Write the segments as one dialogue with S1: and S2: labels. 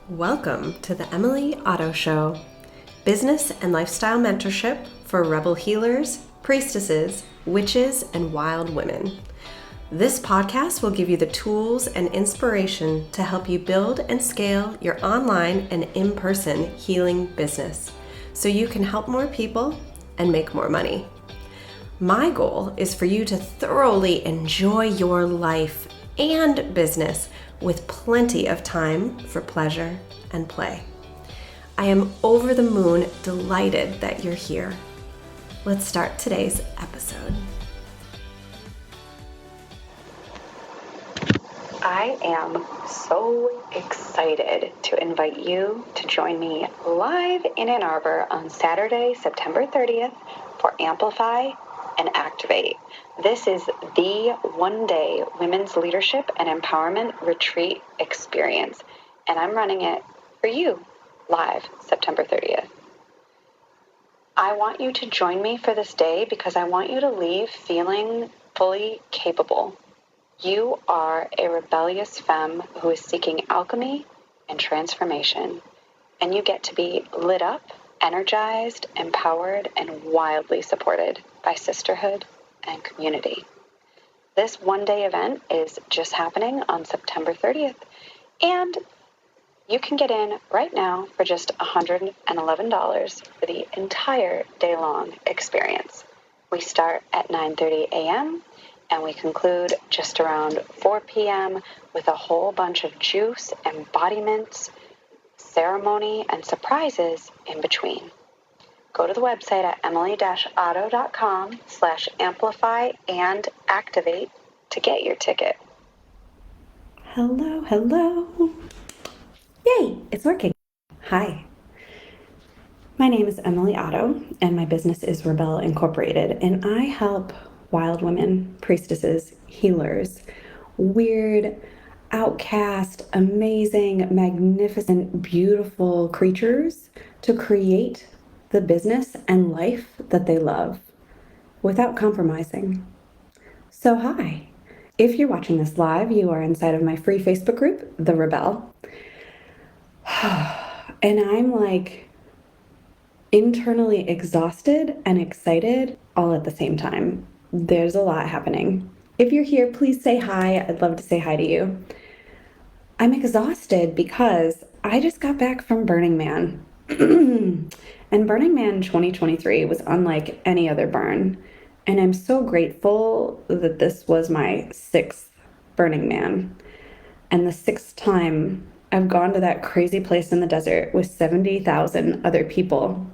S1: Welcome to the Otto Show, business and lifestyle mentorship for rebel healers, priestesses, witches, and wild women. This podcast will give you the tools and inspiration to help you build and scale your online and in-person healing business so you can help more people and make more money. My goal is for you to thoroughly enjoy your life and business with plenty of time for pleasure and play. I am over the moon delighted that you're here. Let's start today's episode. I am so excited to invite you to join me live in Ann Arbor on Saturday, September 30th for Amplify and Activate. This is the one-day women's leadership and empowerment retreat experience, and I'm running it for you live September 30th. I want you to join me for this day because I want you to leave feeling fully capable. You are a rebellious femme who is seeking alchemy and transformation, and you get to be lit up, energized, empowered, and wildly supported by sisterhood and community. This one-day event is just happening on September 30th, and you can get in right now for just $111 for the entire day-long experience. We start at 9:30 a.m., and we conclude just around 4 p.m. with a whole bunch of juice, embodiments, ceremony, and surprises in between. Go to the website at emily-otto.com/amplify and activate to get your ticket. Hello. Yay, it's working. Hi. My name is Emily Otto, and my business is Rebel Incorporated, and I help wild women, priestesses, healers, weird, outcast, amazing, magnificent, beautiful creatures to create the business and life that they love without compromising. So hi, if you're watching this live, you are inside of my free Facebook group, The Rebel. And I'm like internally exhausted and excited all at the same time. There's a lot happening. If you're here, please say hi. I'd love to say hi to you. I'm exhausted because I just got back from Burning Man. And Burning Man 2023 was unlike any other burn. And I'm so grateful that this was my 6th Burning Man. And the 6th time I've gone to that crazy place in the desert with 70,000 other people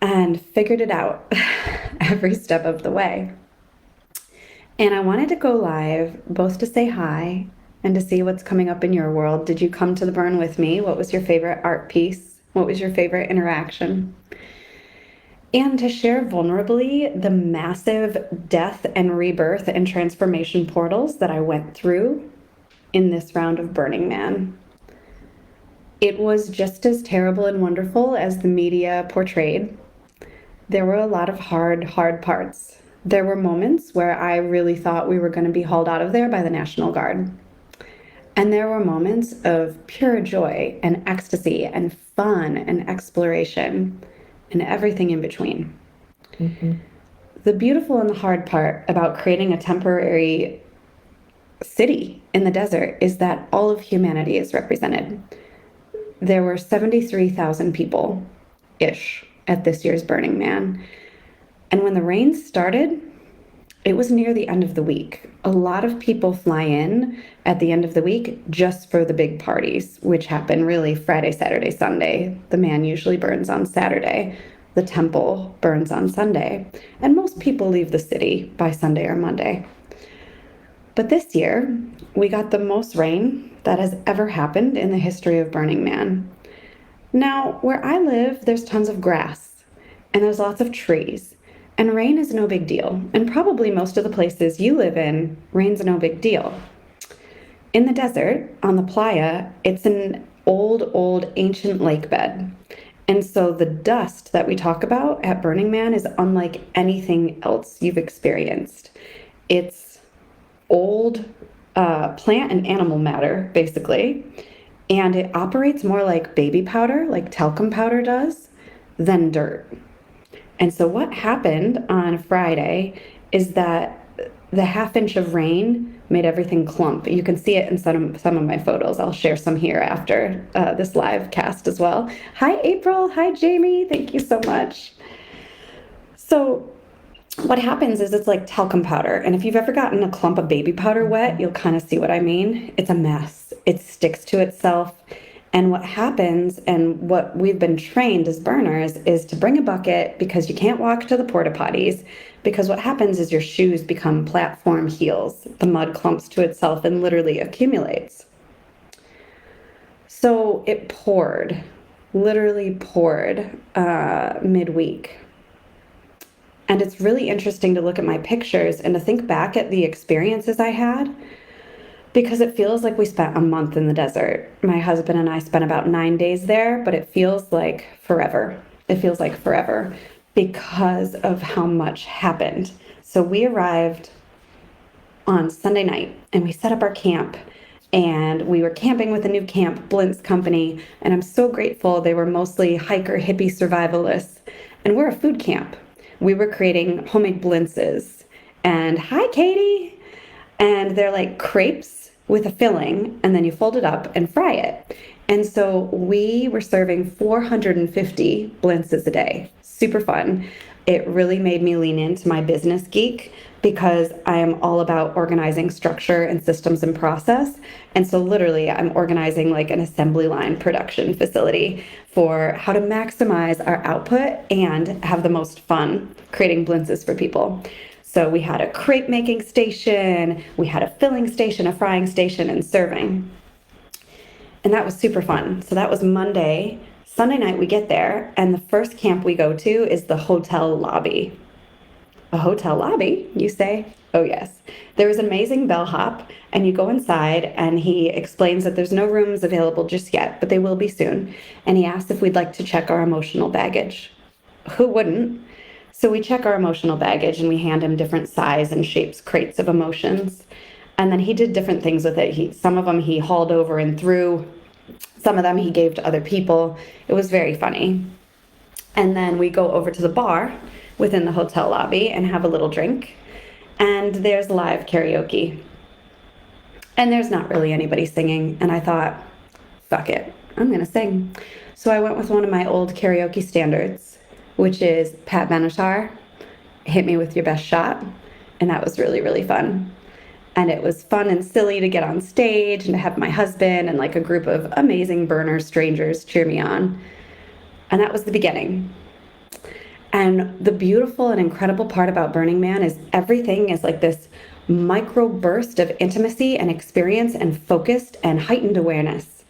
S1: and figured it out every step of the way. And I wanted to go live both to say hi and to see what's coming up in your world. Did you come to the burn with me? What was your favorite art piece? What was your favorite interaction? And to share vulnerably the massive death and rebirth and transformation portals that I went through in this round of Burning Man. It was just as terrible and wonderful as the media portrayed. There were a lot of hard parts. There were moments where I really thought we were going to be hauled out of there by the National Guard. And there were moments of pure joy and ecstasy and fun and exploration and everything in between. Mm-hmm. The beautiful and the hard part about creating a temporary city in the desert is that all of humanity is represented. There were 73,000 people-ish at this year's Burning Man. And when the rain started, it was near the end of the week. A lot of people fly in at the end of the week just for the big parties, which happen really Friday, Saturday, Sunday. The man usually burns on Saturday. The temple burns on Sunday. And most people leave the city by Sunday or Monday. But this year, we got the most rain that has ever happened in the history of Burning Man. Now, where I live, there's tons of grass, and there's lots of trees. And rain is no big deal. And probably most of the places you live in, rain's no big deal. In the desert, on the playa, it's an old ancient lake bed. And so the dust that we talk about at Burning Man is unlike anything else you've experienced. It's old plant and animal matter, basically. And it operates more like baby powder, like talcum powder does, than dirt. And so what happened on Friday is that the half inch of rain made everything clump. You can see it in some of my photos. I'll share some here after this live cast as well. Hi, April. Hi, Jamie. Thank you so much. So what happens is it's like talcum powder. And if you've ever gotten a clump of baby powder wet, you'll kind of see what I mean. It's a mess. It sticks to itself. And what happens, and what we've been trained as burners, is to bring a bucket because you can't walk to the porta potties. Because what happens is your shoes become platform heels. The mud clumps to itself and literally accumulates. So it poured, literally poured midweek. And it's really interesting to look at my pictures and to think back at the experiences I had, because it feels like we spent a month in the desert. My husband and I spent about 9 days there, but it feels like forever. It feels like forever because of how much happened. So we arrived on Sunday night and we set up our camp, and we were camping with a new camp, Blint's company. And I'm so grateful. They were mostly hiker, hippie survivalists. And we're a food camp. We were creating homemade blintzes. And hi, Katie. And they're like crepes with a filling, and then you fold it up and fry it. And so we were serving 450 blintzes a day. Super fun. It really made me lean into my business geek, because I am all about organizing structure and systems and process. And so literally I'm organizing like an assembly line production facility for how to maximize our output and have the most fun creating blintzes for people. So we had a crepe making station, we had a filling station, a frying station, and serving. And that was super fun. So that was Monday. Sunday night we get there, and the first camp we go to is the hotel lobby. A hotel lobby, you say? Oh yes. There was an amazing bellhop, and you go inside and he explains that there's no rooms available just yet, but they will be soon. And he asked if we'd like to check our emotional baggage. Who wouldn't? So we check our emotional baggage and we hand him different size and shapes crates of emotions. And then he did different things with it. Some of them he hauled over and threw. Some of them he gave to other people. It was very funny. And then we go over to the bar within the hotel lobby and have a little drink. And there's live karaoke. And there's not really anybody singing. And I thought, fuck it, I'm going to sing. So I went with one of my old karaoke standards, which is Pat Benatar, Hit Me With Your Best Shot. And that was really, really fun. And it was fun and silly to get on stage and to have my husband and like a group of amazing burner strangers cheer me on. And that was the beginning. And the beautiful and incredible part about Burning Man is everything is like this micro burst of intimacy and experience and focused and heightened awareness,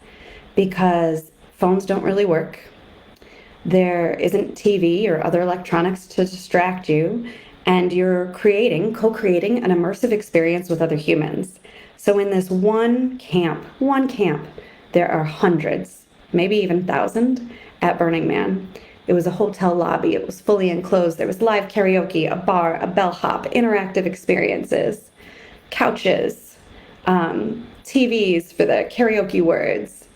S1: because phones don't really work. There isn't TV or other electronics to distract you, and you're co-creating an immersive experience with other humans. So in this one camp, there are hundreds, maybe even 1,000 at Burning Man. It was a hotel lobby. It was fully enclosed. There was live karaoke, a bar, a bellhop, interactive experiences, couches, TVs for the karaoke words.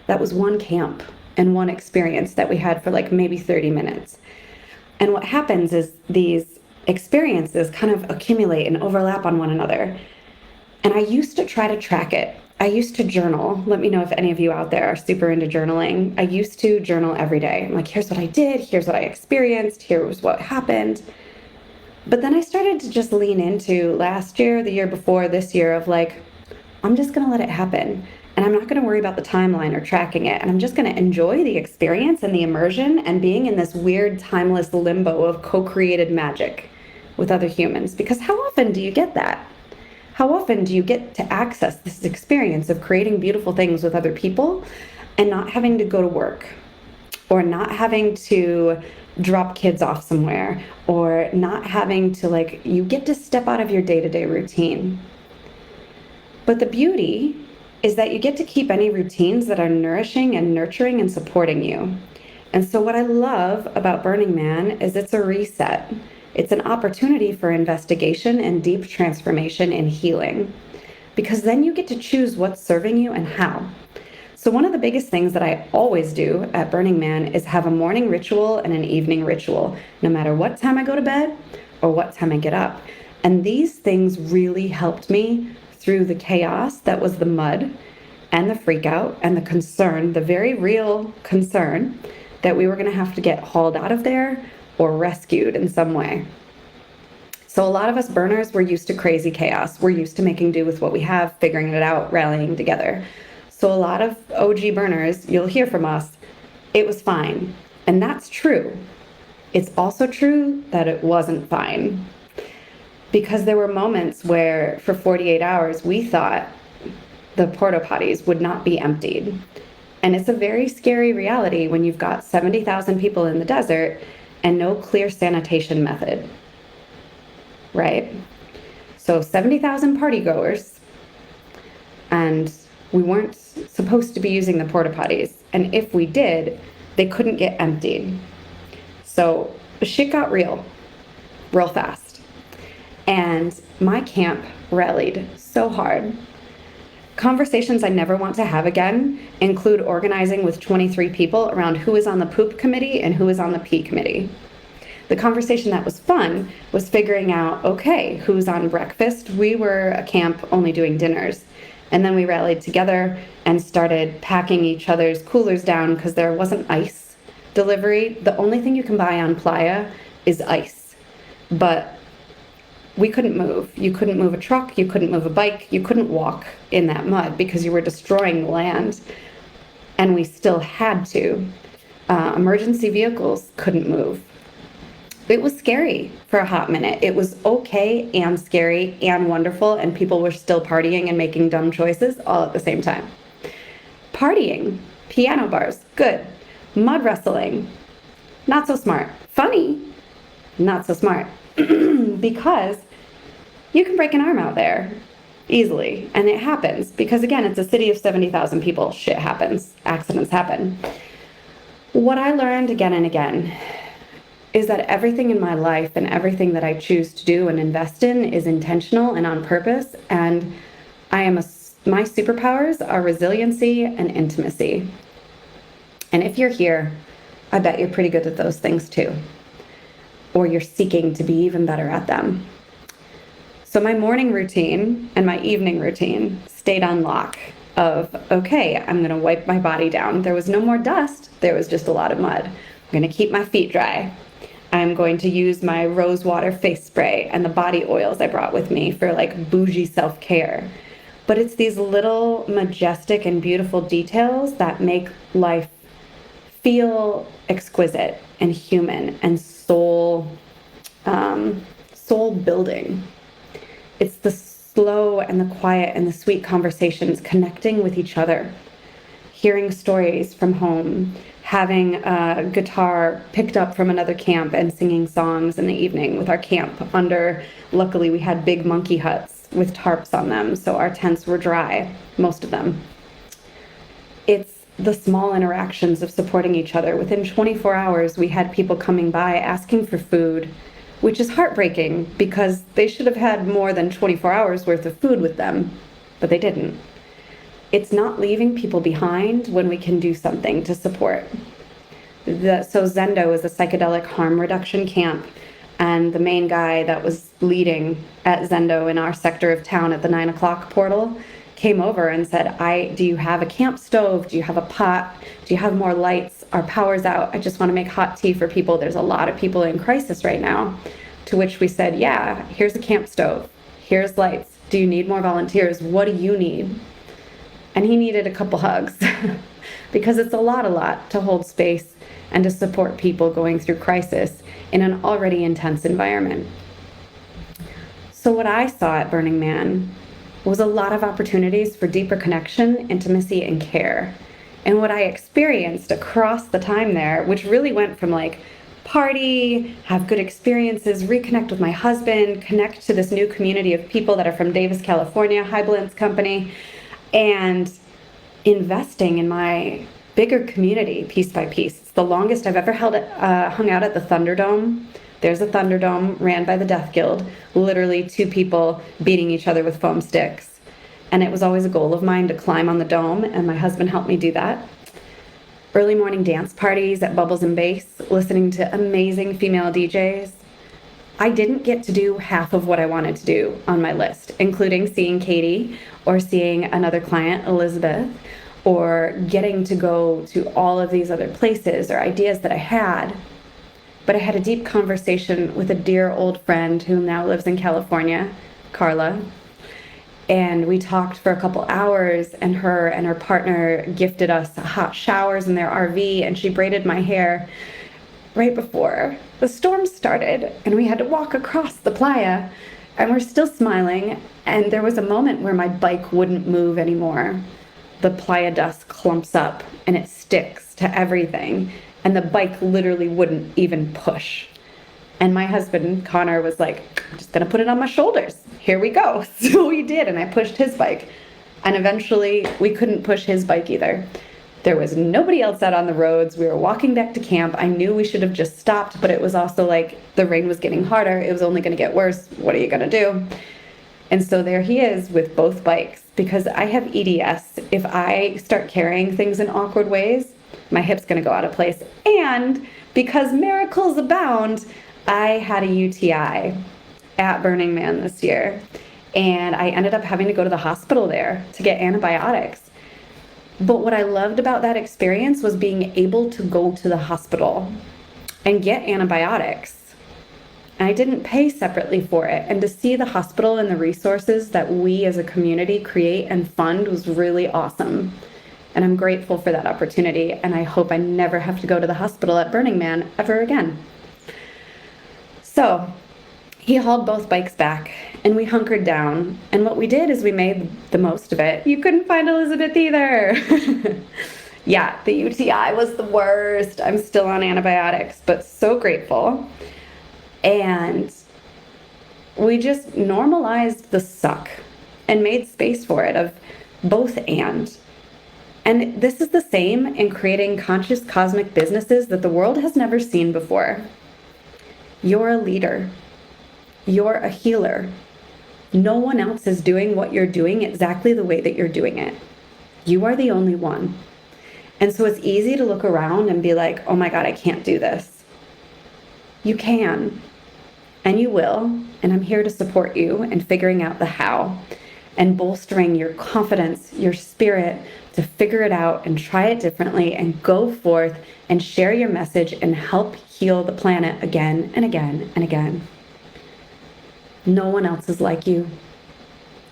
S1: That was one camp and one experience that we had for like maybe 30 minutes. And what happens is these experiences kind of accumulate and overlap on one another. And I used to try to track it. I used to journal. Let me know if any of you out there are super into journaling. I used to journal every day. I'm like, here's what I did. Here's what I experienced. Here's what happened. But then I started to just lean into last year, the year before, this year of like, I'm just going to let it happen. And I'm not going to worry about the timeline or tracking it. And I'm just going to enjoy the experience and the immersion and being in this weird, timeless limbo of co-created magic with other humans. Because how often do you get that? How often do you get to access this experience of creating beautiful things with other people and not having to go to work, or not having to drop kids off somewhere, or not having to like, you get to step out of your day-to-day routine. But the beauty is that you get to keep any routines that are nourishing and nurturing and supporting you. And so what I love about Burning Man is it's a reset. It's an opportunity for investigation and deep transformation and healing, because then you get to choose what's serving you and how. So So one of the biggest things that I always do at Burning Man is have a morning ritual and an evening ritual, no matter what time I go to bed or what time I get up. And these things really helped me through the chaos that was the mud and the freak out and the concern, the very real concern that we were going to have to get hauled out of there or rescued in some way. So a lot of us burners, we're used to crazy chaos. We're used to making do with what we have, figuring it out, rallying together. So a lot of OG burners, you'll hear from us, it was fine. And that's true. It's also true that it wasn't fine. Because there were moments where for 48 hours, we thought the porta potties would not be emptied. And it's a very scary reality when you've got 70,000 people in the desert and no clear sanitation method, right? So 70,000 party goers, and we weren't supposed to be using the porta potties. And if we did, they couldn't get emptied. So shit got real fast. And my camp rallied so hard. Conversations I never want to have again include organizing with 23 people around who is on the poop committee and who is on the pee committee. The conversation that was fun was figuring out, okay, who's on breakfast? We were a camp only doing dinners. And then we rallied together and started packing each other's coolers down because there wasn't ice delivery. The only thing you can buy on Playa is ice. But we couldn't move. You couldn't move a truck. You couldn't move a bike. You couldn't walk in that mud because you were destroying the land. And we still had to. Emergency vehicles couldn't move. It was scary for a hot minute. It was okay and scary and wonderful, and people were still partying and making dumb choices all at the same time. Partying, piano bars, good. Mud wrestling, not so smart. Funny, not so smart. Because you can break an arm out there easily, and it happens. Because again, it's a city of 70,000 people. Shit happens. Accidents happen. What I learned again and again is that everything in my life and everything that I choose to do and invest in is intentional and on purpose. And my superpowers are resiliency and intimacy. And if you're here, I bet you're pretty good at those things too. Or you're seeking to be even better at them. So my morning routine and my evening routine stayed on lock of, okay, I'm going to wipe my body down. There was no more dust. There was just a lot of mud. I'm going to keep my feet dry. I'm going to use my rose water face spray and the body oils I brought with me for like bougie self-care. But it's these little majestic and beautiful details that make life feel exquisite and human and soul building. It's the slow and the quiet and the sweet conversations, connecting with each other, hearing stories from home, having a guitar picked up from another camp and singing songs in the evening with our camp under, luckily we had big monkey huts with tarps on them, so our tents were dry, most of them. It's the small interactions of supporting each other. Within 24 hours, we had people coming by asking for food, which is heartbreaking because they should have had more than 24 hours worth of food with them, but they didn't. It's not leaving people behind when we can do something to support. So Zendo is a psychedelic harm reduction camp, and the main guy that was leading at Zendo in our sector of town at the 9 o'clock portal came over and said, do you have a camp stove? Do you have a pot? Do you have more lights? Our power's out. I just want to make hot tea for people. There's a lot of people in crisis right now. To which we said, yeah, here's a camp stove. Here's lights. Do you need more volunteers? What do you need? And he needed a couple hugs because it's a lot to hold space and to support people going through crisis in an already intense environment. So what I saw at Burning Man was a lot of opportunities for deeper connection, intimacy, and care. And what I experienced across the time there, which really went from like party, have good experiences, reconnect with my husband, connect to this new community of people that are from Davis, California, High Blends Company, and investing in my bigger community piece by piece. It's the longest I've ever hung out at the Thunderdome. There's a Thunderdome ran by the Death Guild, literally 2 people beating each other with foam sticks. And it was always a goal of mine to climb on the dome, and my husband helped me do that. Early morning dance parties at Bubbles and Bass, listening to amazing female DJs. I didn't get to do half of what I wanted to do on my list, including seeing Katie or seeing another client, Elizabeth, or getting to go to all of these other places or ideas that I had. But I had a deep conversation with a dear old friend who now lives in California, Carla. And we talked for a couple hours, and her partner gifted us hot showers in their RV, and she braided my hair right before the storm started, and we had to walk across the playa, and we're still smiling. And there was a moment where my bike wouldn't move anymore. The playa dust clumps up and it sticks to everything, and the bike literally wouldn't even push. And my husband, Connor, was like, I'm just gonna put it on my shoulders. Here we go. So we did, and I pushed his bike. And eventually we couldn't push his bike either. There was nobody else out on the roads. We were walking back to camp. I knew we should have just stopped, but it was also like the rain was getting harder. It was only gonna get worse. What are you gonna do? And so there he is with both bikes, because I have EDS. If I start carrying things in awkward ways, my hip's gonna go out of place. And because miracles abound, I had a UTI at Burning Man this year, and I ended up having to go to the hospital there to get antibiotics. But what I loved about that experience was being able to go to the hospital and get antibiotics. And I didn't pay separately for it. And to see the hospital and the resources that we as a community create and fund was really awesome. And I'm grateful for that opportunity. And I hope I never have to go to the hospital at Burning Man ever again. So he hauled both bikes back, and we hunkered down. And what we did is we made the most of it. You couldn't find Elizabeth either. Yeah, the UTI was the worst. I'm still on antibiotics, but so grateful. And we just normalized the suck and made space for it of both and. And this is the same in creating conscious cosmic businesses that the world has never seen before. You're a leader. You're a healer. No one else is doing what you're doing exactly the way that you're doing it. You are the only one. And so it's easy to look around and be like, oh my God, I can't do this. You can, and you will, and I'm here to support you in figuring out the how and bolstering your confidence, your spirit to figure it out and try it differently and go forth and share your message and help heal the planet again and again and again. No one else is like you.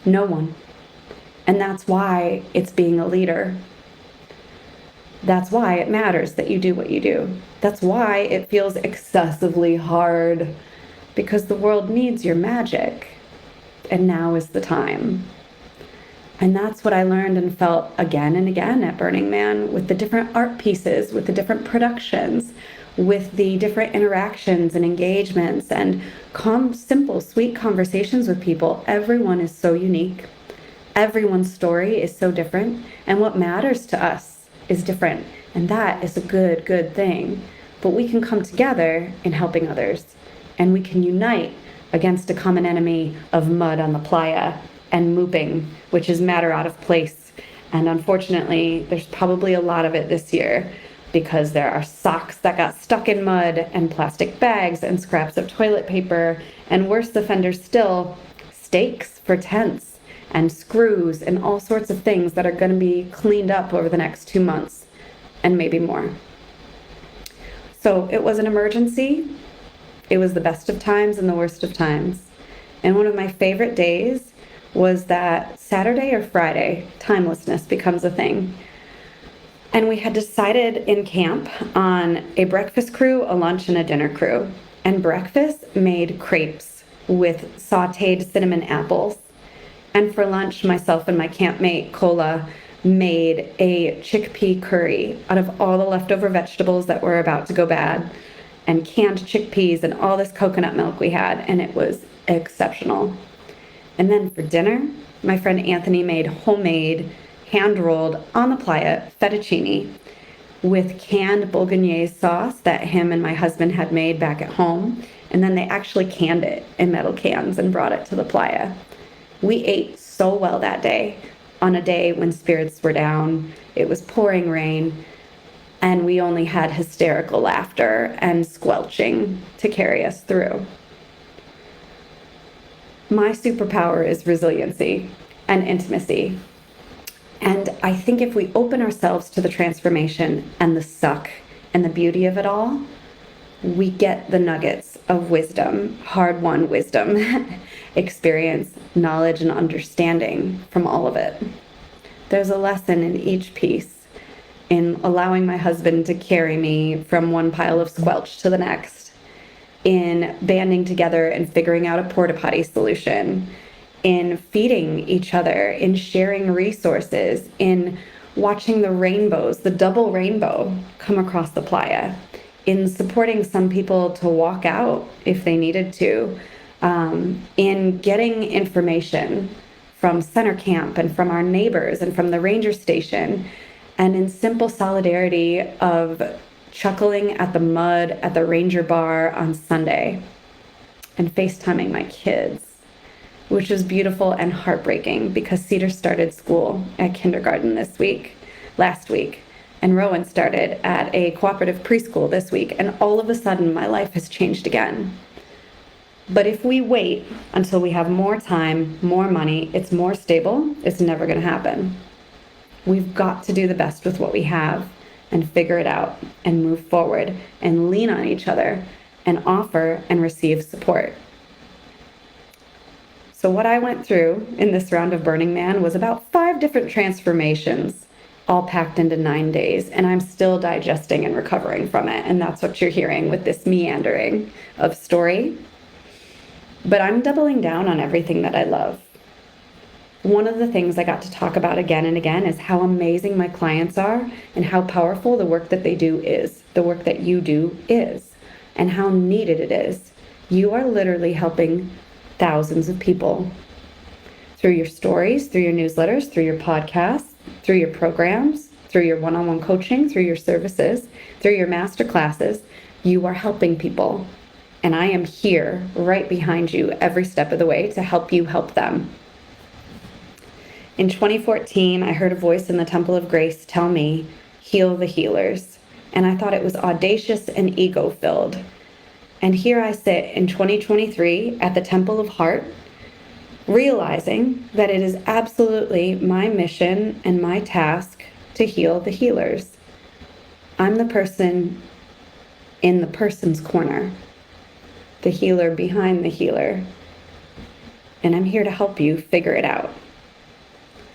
S1: No one. And that's why it's being a leader. That's why it matters that you do what you do. That's why it feels excessively hard, because the world needs your magic. And now is the time. And that's what I learned and felt again and again at Burning Man, with the different art pieces, with the different productions, with the different interactions and engagements and calm, simple, sweet conversations with people. Everyone is so unique. Everyone's story is so different. And what matters to us is different. And that is a good thing. But we can come together in helping others. And we can unite against a common enemy of mud on the playa and mooping, which is matter out of place. And unfortunately, there's probably a lot of it this year, because there are socks that got stuck in mud and plastic bags and scraps of toilet paper, and worse offenders still, stakes for tents and screws and all sorts of things that are going to be cleaned up over the next 2 months and maybe more. So it was an emergency. It was the best of times and the worst of times. And one of my favorite days was that Saturday or Friday, timelessness becomes a thing. And we had decided in camp on a breakfast crew, a lunch, and a dinner crew. And breakfast made crepes with sauteed cinnamon apples. And for lunch, myself and my campmate, Cola, made a chickpea curry out of all the leftover vegetables that were about to go bad, and canned chickpeas and all this coconut milk we had, and it was exceptional. And then for dinner, my friend Anthony made homemade, hand-rolled, on the playa, fettuccine with canned bolognese sauce that him and my husband had made back at home. And then they actually canned it in metal cans and brought it to the playa. We ate so well that day. on a day when spirits were down. It was pouring rain, and we only had hysterical laughter and squelching to carry us through. My superpower is resiliency and intimacy. And I think if we open ourselves to the transformation and the suck and the beauty of it all, we get the nuggets of wisdom, hard-won wisdom, experience, knowledge, and understanding from all of it. There's a lesson in each piece, in allowing my husband to carry me from one pile of squelch to the next, in banding together and figuring out a porta potty solution, in feeding each other, in sharing resources, in watching the rainbows, the double rainbow, come across the playa, in supporting some people to walk out if they needed to, in getting information from center camp and from our neighbors and from the ranger station, and in simple solidarity of chuckling at the mud at the ranger bar on Sunday and FaceTiming my kids, which was beautiful and heartbreaking because Cedar started school at kindergarten last week, and Rowan started at a cooperative preschool this week, and all of a sudden my life has changed again. But if we wait until we have more time, more money, it's more stable, it's never going to happen. We've got to do the best with what we have and figure it out and move forward and lean on each other and offer and receive support. So what I went through in this round of Burning Man was about 5 different transformations, all packed into 9 days, and I'm still digesting and recovering from it, and that's what you're hearing with this meandering of story. But I'm doubling down on everything that I love. One of the things I got to talk about again and again is how amazing my clients are and how powerful the work that they do is, the work that you do is, and how needed it is. You are literally helping thousands of people through your stories, through your newsletters, through your podcasts, through your programs, through your one-on-one coaching, through your services, through your master classes. You are helping people. And I am here right behind you every step of the way to help you help them. In 2014, I heard a voice in the Temple of Grace tell me, heal the healers. And I thought it was audacious and ego-filled. And here I sit in 2023 at the Temple of Heart, realizing that it is absolutely my mission and my task to heal the healers. I'm the person in the person's corner, the healer behind the healer. And I'm here to help you figure it out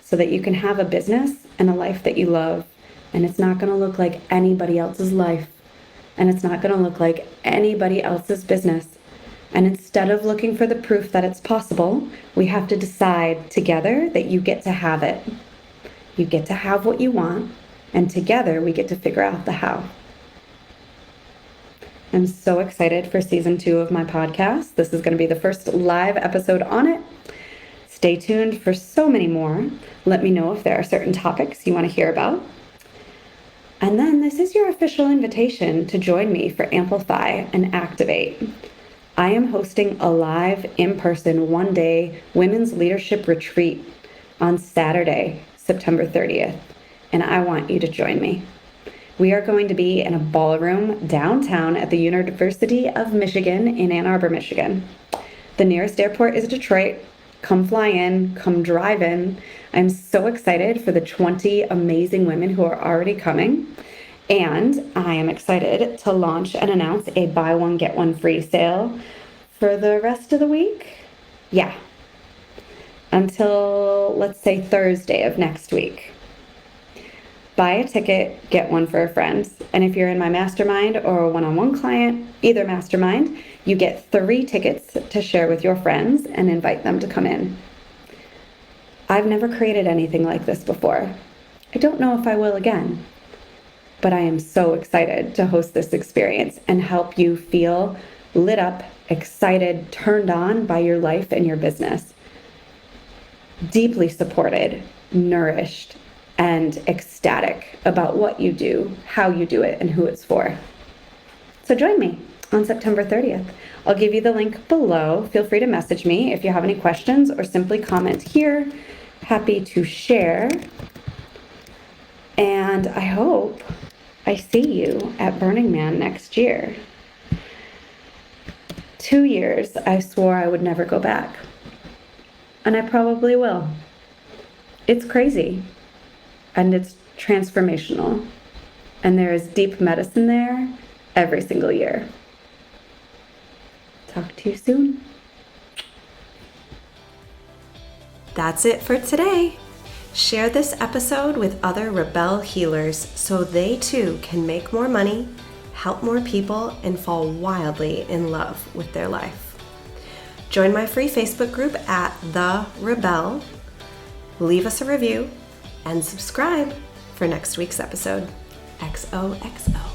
S1: so that you can have a business and a life that you love. And it's not going to look like anybody else's life. And it's not going to look like anybody else's business. And instead of looking for the proof that it's possible, we have to decide together that you get to have it. You get to have what you want, and together we get to figure out the how. I'm so excited for season 2 of my podcast. This is going to be the first live episode on it. Stay tuned for so many more. Let me know if there are certain topics you want to hear about. And then this is your official invitation to join me for Amplify and Activate. I am hosting a live, in-person, one-day women's leadership retreat on Saturday, September 30th, and I want you to join me. We are going to be in a ballroom downtown at the University of Michigan in Ann Arbor, Michigan. The nearest airport is Detroit. Come fly in, come drive in. I'm so excited for the 20 amazing women who are already coming. And I am excited to launch and announce a buy one, get one free sale for the rest of the week. Yeah. Until, let's say, Thursday of next week. Buy a ticket, get one for a friend. And if you're in my mastermind or a one-on-one client, either mastermind, you get 3 tickets to share with your friends and invite them to come in. I've never created anything like this before. I don't know if I will again, but I am so excited to host this experience and help you feel lit up, excited, turned on by your life and your business. Deeply supported, nourished, and ecstatic about what you do, how you do it, and who it's for. So join me on September 30th. I'll give you the link below. Feel free to message me if you have any questions or simply comment here. happy to share. And I hope I see you at Burning Man next year. 2 years, I swore I would never go back. And I probably will. It's crazy. And it's transformational. And there is deep medicine there every single year. Talk to you soon.
S2: That's it for today. Share this episode with other Rebel healers so they too can make more money, help more people, and fall wildly in love with their life. Join my free Facebook group at The Rebel. Leave us a review and subscribe for next week's episode. XOXO.